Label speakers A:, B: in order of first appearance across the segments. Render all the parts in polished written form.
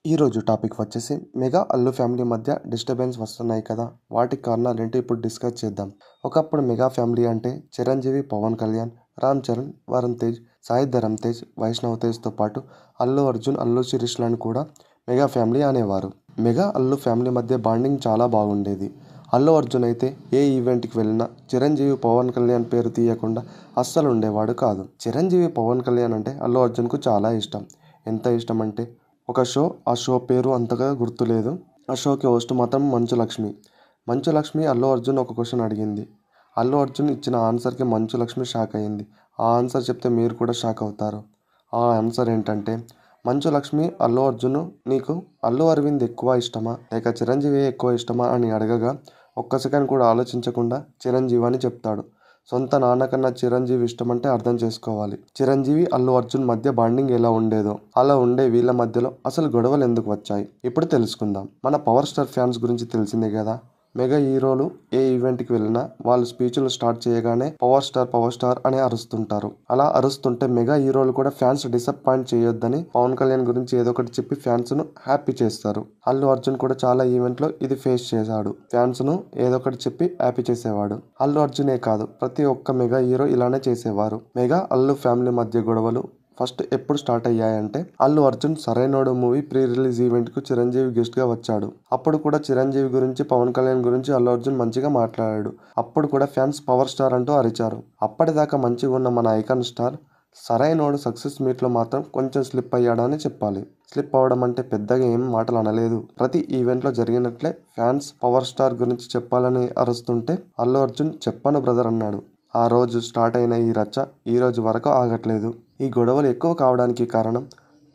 A: ఈరోజు టాపిక్ వచ్చేసి mega Allu family మధ్య డిస్టర్బెన్స్ వస్తున్నాయి కదా, వాటికి కారణాలు ఏంటో ఇప్పుడు డిస్కస్ చేద్దాం. ఒకప్పుడు మెగా ఫ్యామిలీ అంటే చిరంజీవి, పవన్ కళ్యాణ్, రామ్ చరణ్, వరుణ్ తేజ్, సాయి ధరమ్ తేజ్, వైష్ణవ్ తేజ్తో పాటు అల్లు అర్జున్, అల్లు శిరీష్లను కూడా మెగా ఫ్యామిలీ అనేవారు. మెగా అల్లు ఫ్యామిలీ మధ్య బాండింగ్ చాలా బాగుండేది. అల్లు అర్జున్ అయితే ఏ ఈవెంట్కి వెళ్ళినా చిరంజీవి, పవన్ కళ్యాణ్ పేరు తీయకుండా అస్సలు ఉండేవాడు కాదు. చిరంజీవి, పవన్ కళ్యాణ్ అంటే అల్లు అర్జున్కు చాలా ఇష్టం. ఎంత ఇష్టం అంటే ఒక షో, ఆ షో పేరు అంతగా గుర్తులేదు. ఆ షోకి హోస్ట్ మాత్రం మంచు లక్ష్మి. మంచు లక్ష్మి అల్లు అర్జున్ ఒక క్వశ్చన్ అడిగింది. అల్లు అర్జున్ ఇచ్చిన ఆన్సర్కి మంచు లక్ష్మి షాక్ అయ్యింది. ఆ ఆన్సర్ చెప్తే మీరు కూడా షాక్ అవుతారు. ఆ ఆన్సర్ ఏంటంటే, మంచు లక్ష్మి అల్లు అర్జున్, నీకు అల్లు అరవింద్ ఎక్కువ ఇష్టమా లేక చిరంజీవి ఎక్కువ ఇష్టమా అని అడగగా ఒక్క సెకండ్ కూడా ఆలోచించకుండా చిరంజీవి అని చెప్తాడు. సొంత నాన్న కన్నా చిరంజీవి ఇష్టమంటే అర్థం చేసుకోవాలి. చిరంజీవి, అల్లు అర్జున్ మధ్య బాండింగ్ ఎలా ఉండేదో అలా ఉండే వీళ్ళ మధ్యలో అసలు గొడవలు ఎందుకు వచ్చాయి ఇప్పుడు తెలుసుకుందాం. మన పవర్ స్టార్ ఫ్యాన్స్ గురించి తెలిసిందే కదా. మెగా హీరోలు ఏ ఈవెంట్కి వెళ్ళినా వాళ్ళు స్పీచ్లు స్టార్ట్ చేయగానే పవర్ స్టార్ అని అరుస్తుంటారు. అలా అరుస్తుంటే మెగా హీరోలు కూడా ఫ్యాన్స్ డిసప్పాయింట్ చేయొద్దని పవన్ కళ్యాణ్ గురించి ఏదో ఒకటి చెప్పి ఫ్యాన్స్ ను హ్యాపీ చేస్తారు. అల్లు అర్జున్ కూడా చాలా ఈవెంట్ లో ఇది ఫేస్ చేశాడు. ఫ్యాన్స్ ను ఏదో ఒకటి చెప్పి హ్యాపీ చేసేవాడు. అల్లు అర్జునే కాదు, ప్రతి ఒక్క మెగా హీరో ఇలానే చేసేవారు. మెగా అల్లు ఫ్యామిలీ మధ్య గొడవలు ఫస్ట్ ఎప్పుడు స్టార్ట్ అయ్యాయంటే, Allu Arjun Sarainodu movie pre release event కు చిరంజీవి గెస్ట్ గా వచ్చాడు. అప్పుడు కూడా చిరంజీవి గురించి, పవన్ కళ్యాణ్ గురించి అల్లు అర్జున్ మంచిగా మాట్లాడాడు. అప్పుడు కూడా ఫ్యాన్స్ పవర్ స్టార్ అంటూ అరిచారు. అప్పటిదాకా మంచిగా ఉన్న మన icon star Sarrainodu success meet లో మాత్రం కొంచెం స్లిప్ అయ్యాడని చెప్పాలి. స్లిప్ అవడం అంటే పెద్దగా ఏం మాటలు అనలేదు. ప్రతి ఈవెంట్ లో జరిగినట్లే ఫ్యాన్స్ పవర్ స్టార్ గురించి చెప్పాలని అరుస్తుంటే అల్లు అర్జున్ చెప్పను బ్రదర్ అన్నాడు. ఆ రోజు స్టార్ట్ అయిన ఈ రచ్చ ఈ రోజు వరకు ఆగట్లేదు. ఈ గొడవలు ఎక్కువ కావడానికి కారణం,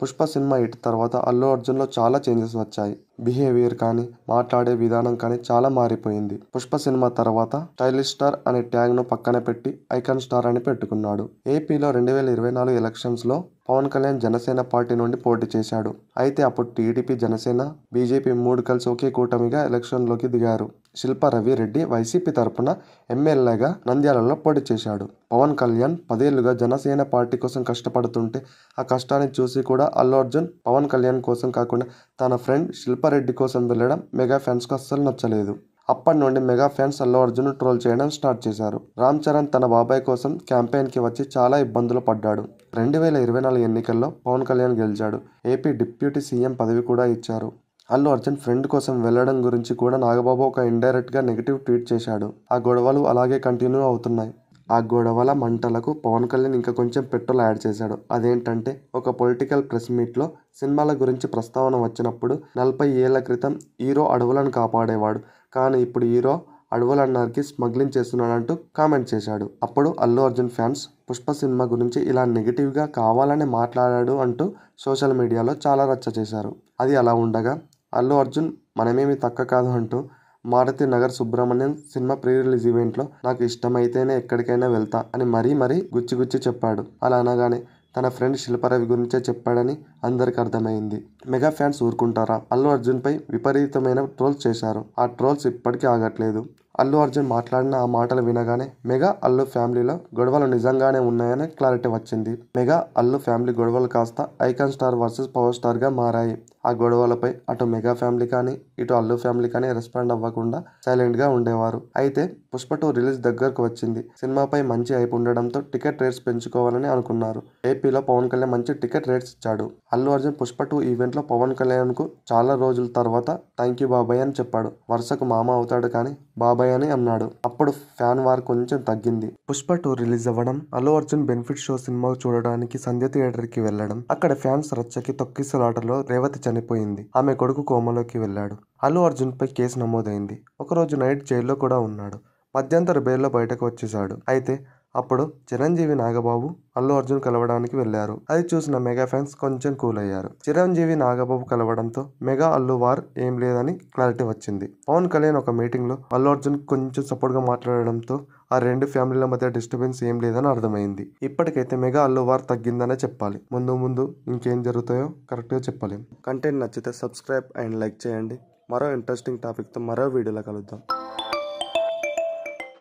A: పుష్ప సినిమా హిట్ తర్వాత అల్లు అర్జున్లో చాలా చేంజెస్ వచ్చాయి. బిహేవియర్ కానీ, మాట్లాడే విధానం కానీ చాలా మారిపోయింది. పుష్ప సినిమా తర్వాత స్టైలిష్ స్టార్ అనే ట్యాగ్ను పక్కన పెట్టి ఐకాన్ స్టార్ అని పెట్టుకున్నాడు. ఏపీలో 2024 ఎలక్షన్స్లో పవన్ కళ్యాణ్ జనసేన పార్టీ నుండి పోటీ చేశాడు. అయితే అప్పుడు టీడీపీ, జనసేన, బీజేపీ మూడు కలిసి ఒకే కూటమిగా ఎలక్షన్లోకి దిగారు. శిల్పా రవి రెడ్డి వైసీపీ తరపున ఎమ్మెల్యేగా నంద్యాలలో పోటీ చేశాడు. పవన్ కళ్యాణ్ 10 ఏళ్లుగా జనసేన పార్టీ కోసం కష్టపడుతుంటే ఆ కష్టాన్ని చూసి కూడా అల్లు అర్జున్ పవన్ కళ్యాణ్ కోసం కాకుండా తన ఫ్రెండ్ శిల్పారెడ్డి కోసం వెళ్ళడం మెగా ఫ్యాన్స్కు అస్సలు నచ్చలేదు. అప్పటి నుండి mega fans Allu Arjun troll చేయడం స్టార్ట్ చేశారు. రామ్ చరణ్ తన బాబాయ్ కోసం క్యాంపెయిన్కి వచ్చి చాలా ఇబ్బందులు పడ్డాడు. 2024 ఎన్నికల్లో పవన్ కళ్యాణ్ గెలిచాడు. ఏపీ డిప్యూటీ సీఎం పదవి కూడా ఇచ్చారు. అల్లు అర్జున్ ఫ్రెండ్ కోసం వెళ్లడం గురించి కూడా నాగబాబు ఒక ఇండైరెక్ట్గా నెగిటివ్ ట్వీట్ చేశాడు. ఆ గొడవలు అలాగే కంటిన్యూ అవుతున్నాయి. ఆ గొడవల మంటలకు పవన్ కళ్యాణ్ ఇంకా కొంచెం పెట్రోల్ యాడ్ చేశాడు. అదేంటంటే, ఒక పొలిటికల్ ప్రెస్ మీట్లో సినిమాల గురించి ప్రస్తావన వచ్చినప్పుడు 40 ఏళ్ల క్రితం హీరో అడవులను కాపాడేవాడు, కానీ ఇప్పుడు హీరో అడవులన్నరికి స్మగ్లింగ్ చేస్తున్నాడంటూ కామెంట్ చేశాడు. అప్పుడు అల్లు అర్జున్ ఫ్యాన్స్ పుష్ప సినిమా గురించి ఇలా నెగిటివ్గా కావాలని మాట్లాడాడు అంటూ సోషల్ మీడియాలో చాలా రచ్చ చేశారు. అది అలా ఉండగా అల్లు అర్జున్ మనమేమి తక్కువ కాదు అంటూ Maruthi Nagar Subramanyam cinema pre release ఈవెంట్లో నాకు ఇష్టమైతేనే ఎక్కడికైనా వెళ్తా అని మరీ గుచ్చి చెప్పాడు. అలా అనగానే తన ఫ్రెండ్ శిల్పారవి గురించే చెప్పాడని అందరికి అర్థమైంది. మెగా ఫ్యాన్స్ ఊరుకుంటారా? అల్లు అర్జున్ పై విపరీతమైన ట్రోల్స్ చేశారు. ఆ ట్రోల్స్ ఇప్పటికీ ఆగట్లేదు. అల్లు అర్జున్ మాట్లాడిన ఆ మాటలు వినగానే మెగా అల్లు ఫ్యామిలీలో గొడవలు నిజంగానే ఉన్నాయని క్లారిటీ వచ్చింది. మెగా అల్లు ఫ్యామిలీ గొడవలు కాస్త icon star versus power star గా మారాయి. ఆ గొడవలపై అటు మెగా ఫ్యామిలీ కానీ, ఇటు అల్లు ఫ్యామిలీ కానీ రెస్పాండ్ అవ్వకుండా సైలెంట్ గా ఉండేవారు. అయితే పుష్ప 2 రిలీజ్ దగ్గరకు వచ్చింది. సినిమాపై మంచి హైప్ ఉండడంతో టికెట్ రేట్స్ పెంచుకోవాలని అనుకున్నారు. ఏపీలో పవన్ కళ్యాణ్ మంచి టికెట్ రేట్స్ ఇచ్చాడు. అల్లు అర్జున్ పుష్ప 2 ఈవెంట్ లో పవన్ కళ్యాణ్ కు చాలా రోజుల తర్వాత థ్యాంక్ యూ బాబాయ్ అని చెప్పాడు. వరుసకు మామ అవుతాడు కానీ బాబాయ్ అని అన్నాడు. అప్పుడు ఫ్యాన్ వార్ కొంచెం తగ్గింది. పుష్ప 2 రిలీజ్ అవ్వడం, Allu Arjun benefit show cinema చూడడానికి సంధ్య థియేటర్ కి వెళ్లడం, అక్కడ ఫ్యాన్స్ రచ్చకి తొక్కిసలాటలో రేవతి చనిపోయింది. ఆమె కొడుకు కోమలోకి వెళ్లాడు. అల్లు అర్జున్ పై కేసు నమోదైంది. ఒకరోజు నైట్ జైల్లో కూడా ఉన్నాడు. మధ్యంతర బెయిల్లో బయటకు వచ్చేశాడు. అయితే అప్పుడు చిరంజీవి, నాగబాబు అల్లు అర్జున్ కలవడానికి వెళ్లారు. అది చూసిన మెగా ఫ్యాన్స్ కొంచెం కూల్ అయ్యారు. చిరంజీవి, నాగబాబు కలవడంతో మెగా అల్లు వార్ ఏం లేదని క్లారిటీ వచ్చింది. పవన్ కళ్యాణ్ ఒక మీటింగ్ లో అల్లు అర్జున్ కొంచెం సపోర్ట్ గా మాట్లాడడంతో ఆ రెండు ఫ్యామిలీల మధ్య డిస్టర్బెన్స్ ఏం లేదని అర్థమైంది. ఇప్పటికైతే మెగా అల్లు వార్ తగ్గిందనే చెప్పాలి. ముందు ఇంకేం జరుగుతాయో కరెక్ట్ గా చెప్పలేం. కంటెంట్ నచ్చితే సబ్స్క్రైబ్ అండ్ లైక్ చేయండి. మరో ఇంట్రెస్టింగ్ టాపిక్ తో మరో వీడియోలో కలుద్దాం.